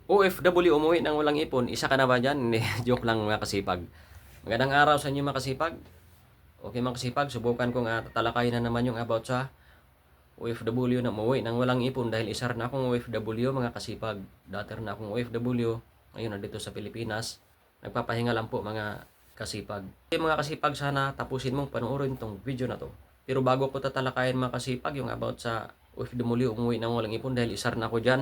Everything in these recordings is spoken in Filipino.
OFW umuwi ng walang ipon, isa ka na ba dyan? Hindi, joke lang mga kasipag. Magandang araw sa inyo mga kasipag. Okay mga kasipag, subukan kong tatalakayin na naman yung about sa OFW na umuwi ng walang ipon dahil isa rin akong OFW mga kasipag. Dati rin akong OFW, ngayon nandito sa Pilipinas. Nagpapahinga lang po mga kasipag. Okay mga kasipag, sana tapusin mong panoorin tong video na to. Pero bago ko tatalakayin mga kasipag yung about sa OFW umuwi ng walang ipon dahil isa rin ako dyan.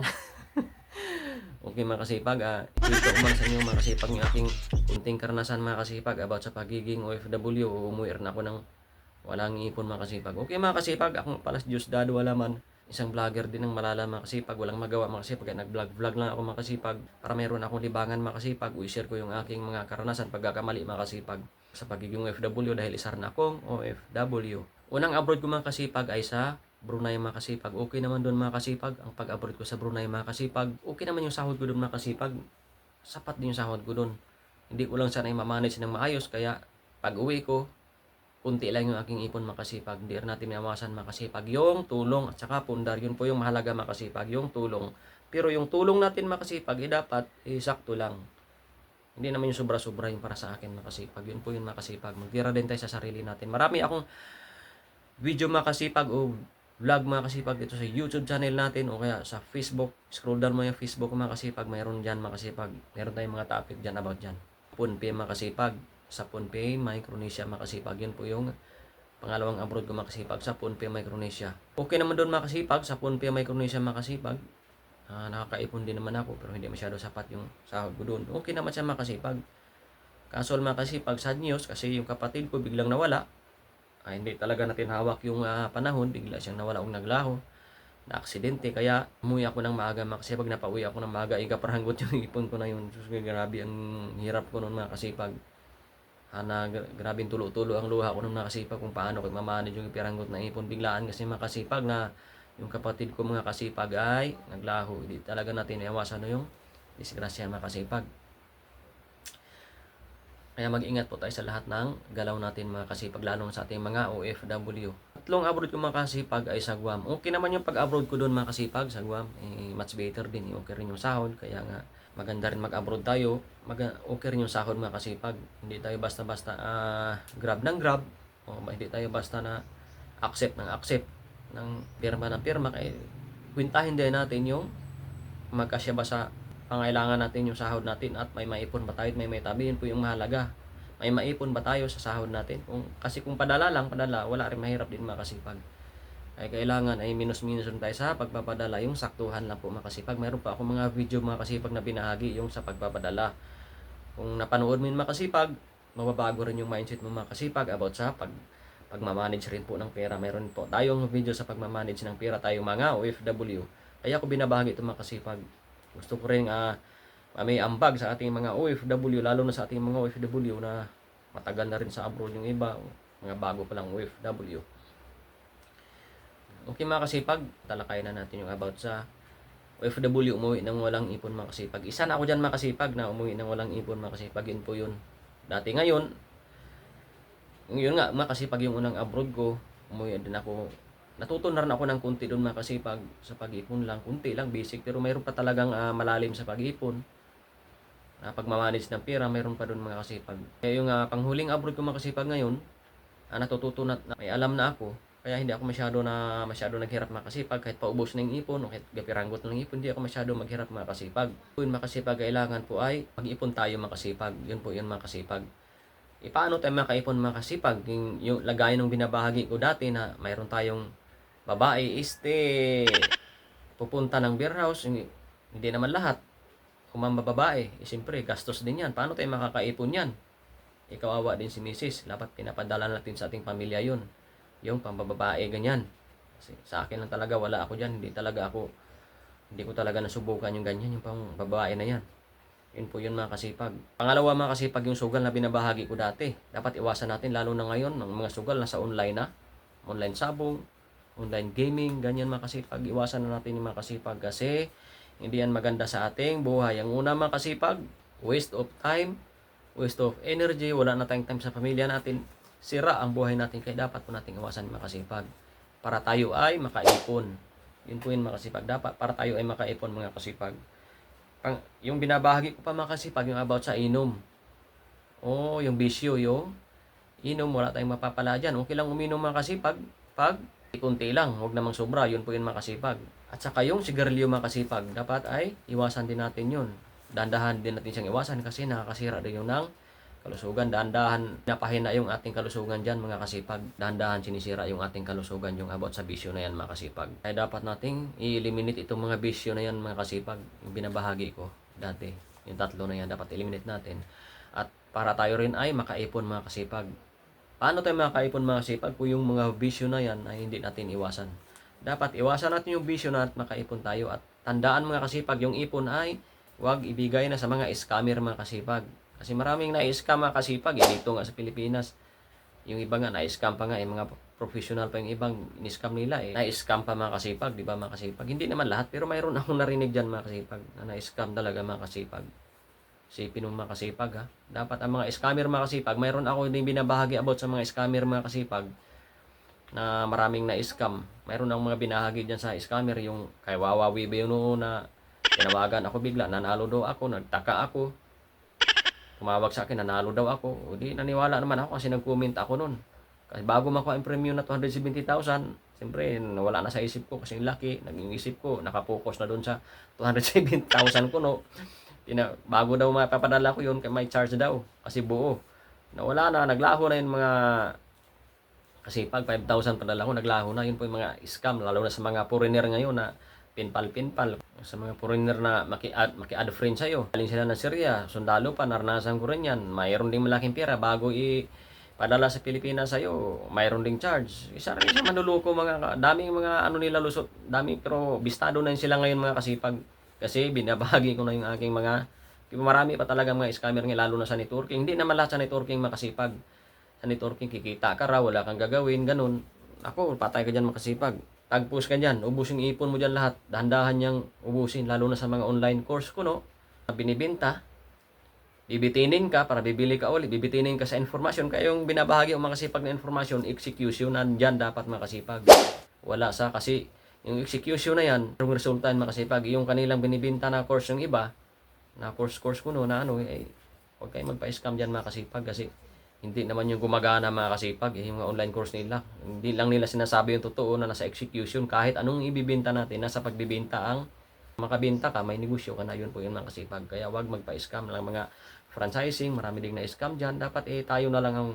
Okay mga kasipag, ito man sa inyo mga kasipag yung aking kunting karanasan mga kasipag about sa pagiging OFW o umuwi rin ako ng walang ipon mga kasipag. Okay mga kasipag, ako pala si Diyos Dado Walaman, isang vlogger din ng malala mga kasipag, walang magawa mga kasipag, kaya nag-vlog lang ako mga kasipag para meron akong libangan mga kasipag, i-share ko yung aking mga karanasan pagkakamali mga kasipag sa pagiging OFW dahil isa rin akong OFW. Unang abroad ko mga kasipag ay sa Brunei mga kasipag. Okay naman doon mga kasipag. Ang pag-abroad ko sa Brunei mga kasipag, okay naman yung sahod ko doon mga kasipag. Sapat din yung sahod ko doon. Hindi ko lang sana i-manage ng maayos. Kaya pag uwi ko, kunti lang yung aking ipon mga kasipag. Hindi rin natin minawasan mga kasipag. Yung tulong at saka pundar, yun po yung mahalaga mga kasipag. Yung tulong. Pero yung tulong natin mga kasipag, dapat sakto lang. Hindi naman yung sobra-sobra yung para sa akin mga kasipag. Yun po yung mga kasipag. Magtira din tayo sa sarili natin. Marami akong video mga kasipag o vlog mga kasipag dito sa YouTube channel natin o kaya sa Facebook. Scroll down mo yung Facebook mga kasipag, mayroon dyan mga kasipag. Meron tayong mga topic dyan about dyan. PhonePe mga kasipag. Sa PhonePe Micronesia mga kasipag. Yun po yung pangalawang abroad ko mga kasipag sa PhonePe Micronesia. Okay naman doon mga kasipag sa PhonePe Micronesia mga kasipag. Nakakaipon din naman ako pero hindi masyado sapat yung sahod ko doon. Okay naman siya mga kasipag. Kaso mga kasipag, sad news kasi yung kapatid ko biglang nawala. Hindi talaga natin hawak yung panahon, bigla siyang nawala o naglaho, na aksidente. Kaya umuwi ako ng maaga mga kasipag, napauwi ako ng maaga, ikaparanggot yung ipon ko na yun. Grabe ang hirap ko noon mga kasipag. Grabe tulo-tulo ang luha ko noon mga kasipag kung paano ko mamanage yung ipiranggot na ipon. Biglaan kasi mga kasipag na yung kapatid ko mga kasipag ay naglaho. Hindi talaga natin iwasan yung disgrasya mga kasipag. Kaya mag-ingat po tayo sa lahat ng galaw natin mga kasipag, lalo sa ating mga OFW. Tatlong abroad ko mga kasipag ay sa Guam. Okay naman yung pag-abroad ko doon mga kasipag sa Guam. Much better din. Okay rin yung sahod. Kaya nga maganda rin mag-abroad tayo. Okay rin yung sahod mga kasipag. Hindi tayo basta-basta grab ng grab. Hindi tayo basta na accept ng pirma ng pirma. Kaya kwintahin din natin yung magkasya ba sa pangailangan natin yung sahod natin at may maipon ba tayo at may maitabi. Yun po yung mahalaga. May maipon ba tayo sa sahod natin? Kasi kung padala, wala rin, mahirap din makasipag. Ay kailangan ay minus-minus rin tayo sa pagpapadala. Yung saktuhan lang po makasipag. Mayroon pa ako mga video makasipag na binahagi yung sa pagpapadala. Kung napanood mo yung makasipag, mababago rin yung mindset mo makasipag about sa pagmamanage rin po ng pera. Mayroon po tayong video sa pagmamanage ng pera, tayong mga OFW. Kaya ako binabahagi ito makasipag. Gusto ko rin may ambag sa ating mga OFW, lalo na sa ating mga OFW na matagal na rin sa abroad yung iba, mga bago pa lang OFW. Okay mga kasipag, talakayan na natin yung about sa OFW umuwi ng walang ipon mga kasipag. Isa na ako dyan mga kasipag na umuwi ng walang ipon mga kasipag. Yun po yun. Dati ngayon nga mga kasipag, yung unang abroad ko, umuwi din ako. Natuto na rin ako ng kunti doon mga kasipag sa pag-ipon lang, kunti lang, basic, pero mayroon pa talagang malalim sa pag-ipon. Pagmamanage ng pera, mayroon pa doon mga kasipag. Kaya yung panghuling abroad ko mga kasipag ngayon, natututo na, may alam na ako. Kaya hindi ako masyado naghirap mga kasipag. Kahit paubos na yung ipon o kahit gapirangot na yung ipon, hindi ako masyado maghirap mga kasipag. Yun mga kasipag, kailangan po ay mag-ipon tayo mga kasipag. Yun po yun mga kasipag. Paano tayo makaipon mga kasipag? Yung lagay ng binabahagi ko dati na mayroon tayong babae pupunta ng beer house, hindi naman lahat. Kung babae, siyempre gastos din yan. Paano tayo makakaipon yan? Kawawa din si misis. Dapat pinapadala natin sa ating pamilya yun. Yung pambababae, ganyan. Kasi sa akin lang talaga, wala ako dyan. Hindi ko talaga nasubukan yung ganyan, yung pang babae na yan. Yun po yun mga kasipag. Pangalawa mga kasipag, yung sugal na binabahagi ko dati. Dapat iwasan natin, lalo na ngayon, ng mga sugal nasa online na. Online sabong, online gaming, ganyan mga kasipag. Iwasan na natin yung mga kasipag kasi hindi yan maganda sa ating buhay. Ang una mga kasipag, waste of time, waste of energy, wala na tayong time sa pamilya natin, sira ang buhay natin. Kaya dapat po natin iwasan mga kasipag para tayo ay makaipon. Yun po yun mga kasipag. Dapat para tayo ay makaipon mga kasipag. Yung binabahagi ko pa mga kasipag, yung about sa inom. Yung bisyo, yung inom, wala tayong mapapala dyan. Okay lang uminom mga kasipag, pag kunti lang, huwag namang sobra, yun po yun mga kasipag. At saka yung sigarilyo mga kasipag, dapat ay iwasan din natin yun. Dandahan din natin siyang iwasan kasi nakakasira din yun ng kalusugan. Dahan-dahan napahina yung ating kalusugan dyan mga kasipag. Dahan-dahan sinisira yung ating kalusugan yung about sa bisyo na yan mga kasipag. Kaya dapat nating i-eliminate itong mga bisyo na yan mga kasipag. Yung binabahagi ko dati. Yung tatlo na yan dapat eliminate natin. At para tayo rin ay makaipon mga kasipag. Paano tayo makaipon mga kasipag kung yung mga bisyo na yan ay hindi natin iwasan? Dapat iwasan natin yung bisyo na at makaipon tayo. At tandaan mga kasipag, yung ipon ay huwag ibigay na sa mga scammer mga kasipag. Kasi maraming na-scam mga kasipag, dito nga sa Pilipinas. Yung iba nga na-scam pa nga, mga professional pa yung ibang in-scam nila na-scam pa mga kasipag, di ba mga kasipag? Hindi naman lahat, pero mayroon akong narinig dyan mga kasipag, na na-scam talaga mga kasipag. Sipin ng mga kasipag ha. Dapat ang mga scammer mga kasipag, mayroon ako din binabahagi about sa mga scammer mga kasipag, na maraming na-scam. Mayroon akong mga binahagi dyan sa scammer, yung kay Wawawi ba yun noon na tinawagan ako bigla, nanalo daw ako, nagtaka ako. Tumawag sa akin, nanalo daw ako. O di, naniwala naman ako kasi nag-comment ako nun. Kasi bago makuha yung premium na 270,000, siyempre, nawala na sa isip ko kasi laki. Naging isip ko, nakapokus na doon sa 270,000 ko, no. Bago daw mapapadala ko yun, may charge daw. Kasi buo. Nawala na, naglaho na yung mga... Kasi pag 5,000 padala ko, naglaho na. Yun po yung mga scam, lalo na sa mga foreigner ngayon na pinpal. Sa mga foreigner na maki-add friend sa'yo. Galing sila ng Syria, sundalo pa, naranasan ko rin yan. Mayroon ding malaking pera bago padala sa Pilipinas sa'yo, mayroon ding charge. Isa rin sa manluloko, daming mga nila lusot. Pero bistado na sila ngayon mga kasipag. Kasi binabahagi ko na yung aking mga, marami pa talaga mga scammer nga, lalo na sa networking. Hindi naman lahat sa networking makasipag. Sa networking, kikita ka raw, wala kang gagawin, ganun. Ako, patay ka dyan makasipag. Tagpos ka dyan, ubusin ipon mo dyan lahat. Dahan-dahan niyang ubusin, lalo na sa mga online course ko, no? Binibenta, bibitinin ka para bibili ka ulit, bibitinin ka sa informasyon. Kaya yung binabahagi o makasipag na informasyon, execution, nandyan dapat makasipag. Wala sa, kasi yung execution na yan, yung resulta yan makasipag. Yung kanilang binibenta na course yung iba, na course ko, no, na huwag kayo magpa-scam dyan makasipag kasi hindi naman yung gumagana mga kasipag, yung mga online course nila. Hindi lang nila sinasabi yung totoo na nasa execution. Kahit anong ibibenta natin, nasa pagbibenta ang makabenta ka, may negosyo ka na, yun po yung mga kasipag. Kaya wag magpa-scam lang mga franchising, marami ding na-scam dyan. Dapat tayo na lang ang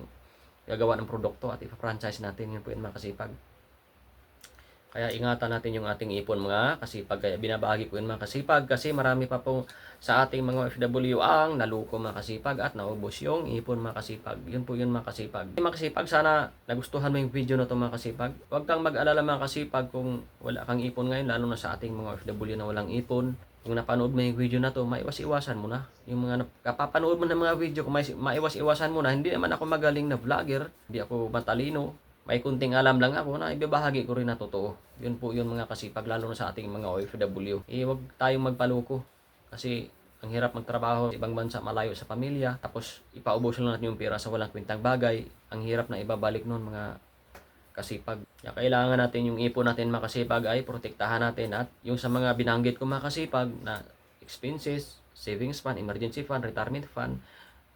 gagawa ng produkto at ipa-franchise natin, yun po yung mga kasipag. Kaya ingatan natin yung ating ipon mga kasipag. Kaya binabahagi ko yun mga kasipag kasi marami pa po sa ating mga OFW ang naluko mga kasipag at naubos yung ipon mga kasipag. Yun po yun mga kasipag. Mga kasipag, sana nagustuhan mo yung video na to mga kasipag. Huwag kang mag-alala mga kasipag kung wala kang ipon ngayon, lalo na sa ating mga OFW na walang ipon. Kung napanood mo yung video na to, maiwas-iwasan mo na. Yung mga kapapanood mo ng mga video, kung maiwas-iwasan mo na. Hindi naman ako magaling na vlogger, hindi ako matalino. May kunting alam lang ako na ibabahagi ko rin na totoo. Yun po yun mga kasipag, lalo na sa ating mga OFW. Huwag tayong magpaluko. Kasi ang hirap magtrabaho sa ibang bansa, malayo sa pamilya. Tapos ipaubos lang natin yung pera sa walang kwentang bagay. Ang hirap na ibabalik nun mga kasipag. Kaya kailangan natin yung ipon natin mga kasipag ay protektahan natin. At yung sa mga binanggit ko mga kasipag na expenses, savings fund, emergency fund, retirement fund,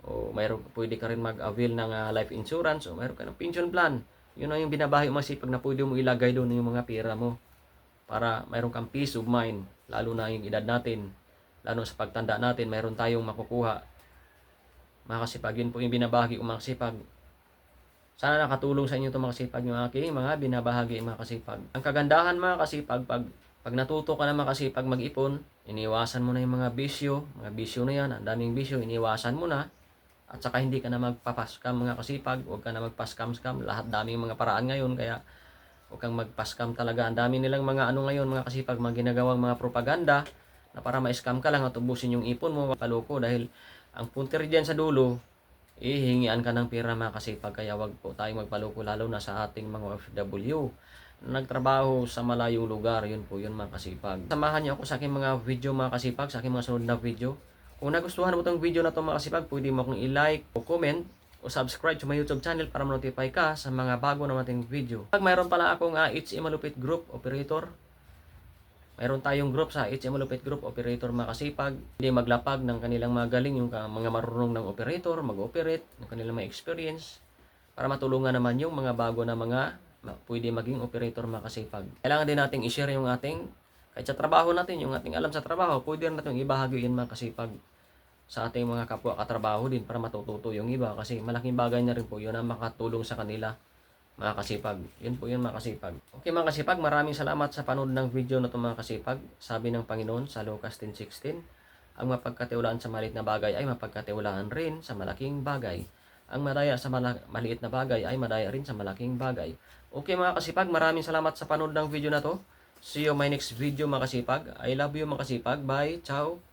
o pwede ka rin mag-avail ng life insurance, o mayroon ka ng pension plan. Yun ang yung binabahi mga sipag na pwede mo ilagay doon yung mga pera mo para mayroon kang peace of mind, lalo na yung edad natin, lalo sa pagtanda natin, mayroon tayong makukuha. Mga kasipag, yun po yung binabahagi ko mga kasipag. Sana nakatulong sa inyo ito mga kasipag, yung aking mga binabahagi mga kasipag. Ang kagandahan mga kasipag, pag natuto ka na mga kasipag mag-ipon, iniwasan mo na yung mga bisyo na yan, ang daming bisyo, iniwasan mo na. At saka hindi ka na magpapaskam mga kasipag, huwag ka na magpaskam-scam. Lahat daming mga paraan ngayon, kaya huwag kang magpaskam talaga. Ang dami nilang mga ngayon mga kasipag, mga ginagawang mga propaganda na para ma-scam ka lang at ubusin yung ipon mo, paloko. Dahil ang punter dyan sa dulo, hingian ka ng pera mga kasipag. Kaya huwag po tayong magpaloko, lalo na sa ating mga OFW na nagtrabaho sa malayong lugar. Yun po yun mga kasipag. Samahan niyo ako sa aking mga video mga kasipag, sa aking mga sunod na video. Kung nagustuhan mo itong video na ito mga kasipag, pwede mo akong i-like o comment o subscribe sa my YouTube channel para ma-notify ka sa mga bago na nating video. Pag mayroon pala akong HE Malupit Group Operator, Mayroon tayong group sa HM Malupit Group, Operator Makasipag. Hindi maglapag ng kanilang mga galing, yung mga marunong ng operator, mag-operate, yung kanilang mga experience, para matulungan naman yung mga bago na mga pwede maging operator makasipag. Kailangan din nating i-share yung ating, kahit sa trabaho natin, yung ating alam sa trabaho, pwede rin natin ibahagi yun makasipag sa ating mga kapwa katrabaho din para matututo yung iba, kasi malaking bagay na rin po yun na makatulong sa kanila mga kasipag. Yun po yun mga kasipag. Okay mga kasipag, maraming salamat sa panood ng video na ito mga kasipag. Sabi ng Panginoon sa Lucas 10:16, ang mapagkatiwalaan sa maliit na bagay ay mapagkatiwalaan rin sa malaking bagay. Ang madaya sa maliit na bagay ay madaya rin sa malaking bagay. Okay mga kasipag, maraming salamat sa panood ng video na to. See you my next video mga kasipag. I love you mga kasipag. Bye. Ciao.